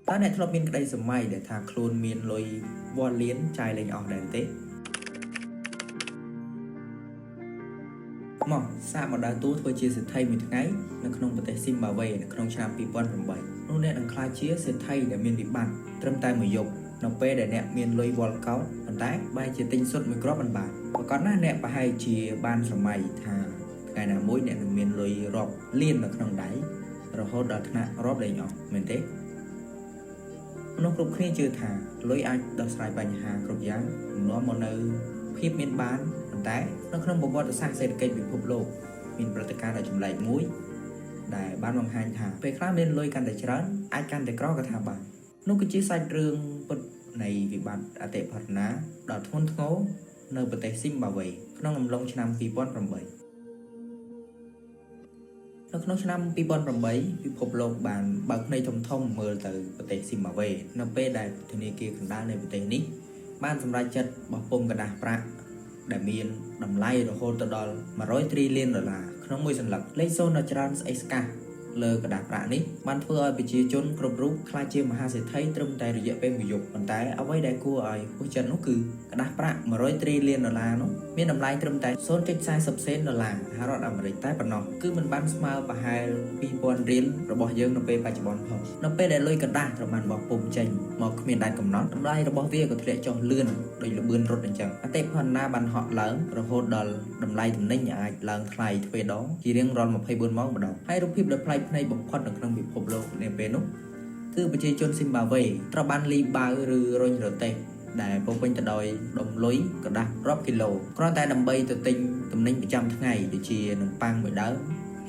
ตอนนี้ធ្លាប់មានក្តីសម័យដែលថាខ្លួនមានលុយវ៉ាលៀនចាយលេងអស់ដែរទេមកសាកមកដើរតួធ្វើជាសេដ្ឋីមួយថ្ងៃនៅក្នុងប្រទេសស៊ីមបាវេនៅក្នុងឆ្នាំ2008នោះអ្នកនឹងក្លាយជាសេដ្ឋីដែលមានវិបត្តិត្រឹមតែមួយយប់នៅពេលដែលអ្នកមានលុយវ៉ាល់កោតប៉ុន្តែបែរជាទិញសុទ្ធមួយគ្រាប់មិនបានប្រកាសណាស់អ្នកប្រហែលជាបានសម័យថាថ្ងៃណាមួយអ្នកនឹងមានលុយរាប់លាននៅក្នុងដៃរហូតដល់ថ្នាក់រាប់លេងអស់មែនទេមនុស្សគ្រប់គ្នាជឿថាលុយអាចដោះស្រាយបញ្ហាគ្រប់យ៉ាងនាំមកនៅភាពមានបានប៉ុន្តែនៅក្នុងប្រវត្តិសាស្ត្រសេដ្ឋកិច្ចពិភពលោកមានព្រឹត្តិការណ៍ដ៏ចម្លែកមួយដែលបានបង្ហាញថាពេលខ្លះមានលុយកាន់តែច្រើនអាចកាន់តែក្រក៏ថាបាននោះគឺជាសាច់រឿងពិតនៃវិបត្តិអតិផរណាដ៏ធ្ងន់ធ្ងរនៅប្រទេសស៊ីមបាវេក្នុងអំឡុងឆ្នាំ2008នៅក្នុងឆ្នាំ2008ពិភពលោកបានបើកភ្នែកធំមើលទៅប្រទេសស៊ីមបាវេនៅពេលដែលធនាគារកណ្ដាលនៃប្រទេសនេះបានសម្រេចចិត្តបោះពុម្ពกระดาษប្រាក់ដែលមានតម្លៃរហូតដល់100 trillion ដុល្លារក្នុងមួយសន្លឹកលេខ0ដ៏ច្រើនស្អិចស្កះលើกระดาษប្រាក់នេះបានធ្វើឲ្យប្រជាជនគ្រប់រូបក្លាយជាមហាសេដ្ឋីត្រឹមតែរយៈពេលមួយយប់ប៉ុន្តែអ្វីដែលគួរឲ្យហួសចិត្តនោះគឺกระดาษប្រាក់100 trillion ដុល្លារនោះមានតម្លៃត្រឹមតែ 0.40 សេនដុល្លារសហរដ្ឋអាមេរិកតែប៉ុណ្ណោះគឺមិនបានស្មើប្រហែល 2000 រៀលរបស់យើងនៅពេលបច្ចុប្បន្នផងនៅពេលដែលលុយកระดาษត្រូវបានបោះពុម្ពចេញមកគ្មានដែនកំណត់តម្លៃរបស់វាក៏ធ្លាក់ចុះលឿនដោយល្បឿនរត់អញ្ចឹងអតិផរណាបានហក់ឡើងរហូតដល់តម្លៃទំនិញអាចឡើងថ្លៃទ្វេដងជារៀងរាល់24ម៉ោងម្ដងហើយរូបភាពដ៏ប្លែកភ្នែកបំផុតនៅក្នុងពិភពលោកនាពេលនោះគឺប្រជាជនស៊ីមបាវេត្រូវបានលីបាវឬរុញរទេះដែលពោពេញទៅដោយដុំលុយកระดาษរាប់គីឡូគ្រាន់តែដើម្បីទៅទិញទំនិញប្រចាំថ្ងៃដូចជានំប៉័ងមួយដើម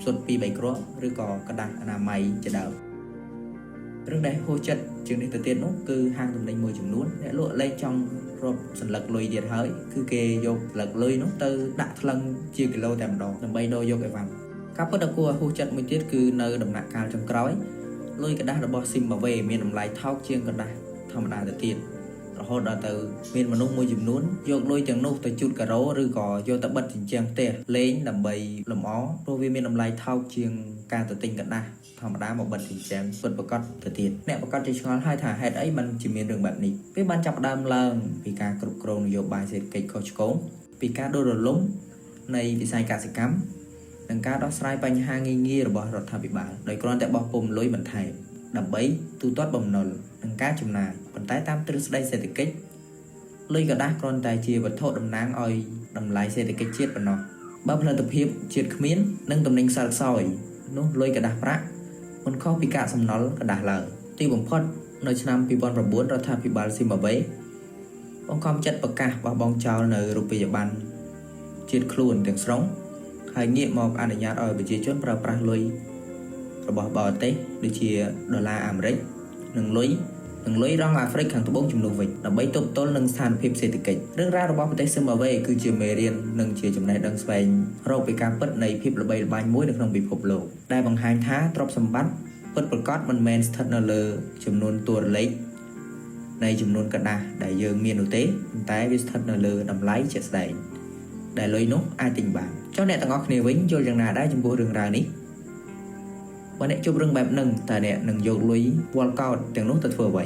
សុទ្ធ2 3គ្រាប់ឬក៏กระดาษអនាម័យជាដើមរឿងដែលហួសចិត្តជាងនេះទៅទៀតនោះគឺហាងទំនិញមួយចំនួនអ្នកលក់លេខចង់រាប់សន្លឹកលុយទៀតហើយគឺគេយកសន្លឹកលុយនោះទៅដាក់ថ្លឹងជាគីឡូតែម្ដងដើម្បីដូរយកអីវ៉ាន់ការពិតដ៏គួរឲ្យហួសចិត្តមួយទៀតគឺនៅដំណាក់កាលចុងក្រោយលុយកระดาษរបស់ស៊ីមបាវេមានតម្លៃថោកជាងกระดาษធម្មតាទៅទៀតរហូតដល់ទៅមានមនុស្សមួយចំនួនយកលុយទាំងនោះទៅជូតការ៉ូឬក៏យកទៅបិទជញ្ជាំងផ្ទះលេងដើម្បីលម្អព្រោះវាមានតម្លៃថោកជាងការទៅទិញกระดาษធម្មតាមកបិទជញ្ជាំងពិតប្រាកដទៅទៀតអ្នកប្រកាសជាឆ្ងល់ហើយថាហេតុអីបានជាមានរឿងបែបនេះវាបានចាប់ផ្ដើមឡើងពីការគ្រប់គ្រងនយោបាយសេដ្ឋកិច្ចខុសឆ្គងពីការដួលរលំនៃវិស័យកសិកម្មនិងការដោះស្រាយបញ្ហាងាយៗរបស់រដ្ឋាភិបាលដោយគ្រាន់តែបោះពុម្ពលុយបន្ថែមដើម្បីទូទាត់បំណុលនិងការចំណាយប៉ុន្តែតាមទ្រឹស្ដីសេដ្ឋកិច្ចលុយកระดาษគ្រាន់តែជាវត្ថុតំណាងឲ្យតម្លៃសេដ្ឋកិច្ចជាតិប៉ុណ្ណោះបើផលិតភាពជាតិគ្មាននិងទំនិញខ្សត់ខ្សោយនោះលុយកระดาษប្រាក់មិនខុសពីកាកសំណល់กระดาษឡើយទីបំផុតនៅឆ្នាំ2009រដ្ឋាភិបាលស៊ីមបាវេបង្ខំចិត្តប្រកាសបោះបង់ចោលនៅរូបិយប័ណ្ណជាតិខ្លួនទាំងស្រុងហើយងាកមកអនុញ្ញាតឲ្យប្រជាជនប្រើប្រាស់លុយរបស់បរទេសដូចជាដុល្លារអាមេរិកនិងលុយរងអាហ្វ្រិកខាងត្បូងជំនួសវិញដើម្បីទប់ទល់នឹងស្ថានភាពសេដ្ឋកិច្ចរឿងរ៉ាវរបស់ប្រទេសស៊ីមបាវេគឺជាមេរៀននិងជាចំណេះដឹងស្វែងរកពីការពិតនៃភាពល្បីល្បាញមួយនៅក្នុងពិភពលោកដែលបង្ហាញថាទ្រព្យសម្បត្តិពិតប្រាកដមិនមែនស្ថិតនៅលើចំនួនតួលេខនៃចំនួនកระดาษដែលយើងមាននោះទេប៉ុន្តែវាស្ថិតនៅលើតម្លៃជាក់ស្ដែងដែលលុយនោះអាចទិញបានចុះអ្នកទាំងអស់គ្នាវិញយល់យ៉ាងណាដែរចំពោះរឿងរ៉ាវនេះបើអ្នកជួបរឿងបែបហ្នឹងតើអ្នកនឹងយកលុយវ៉ាល់កោតទាំងនោះទៅធ្វើអ្វី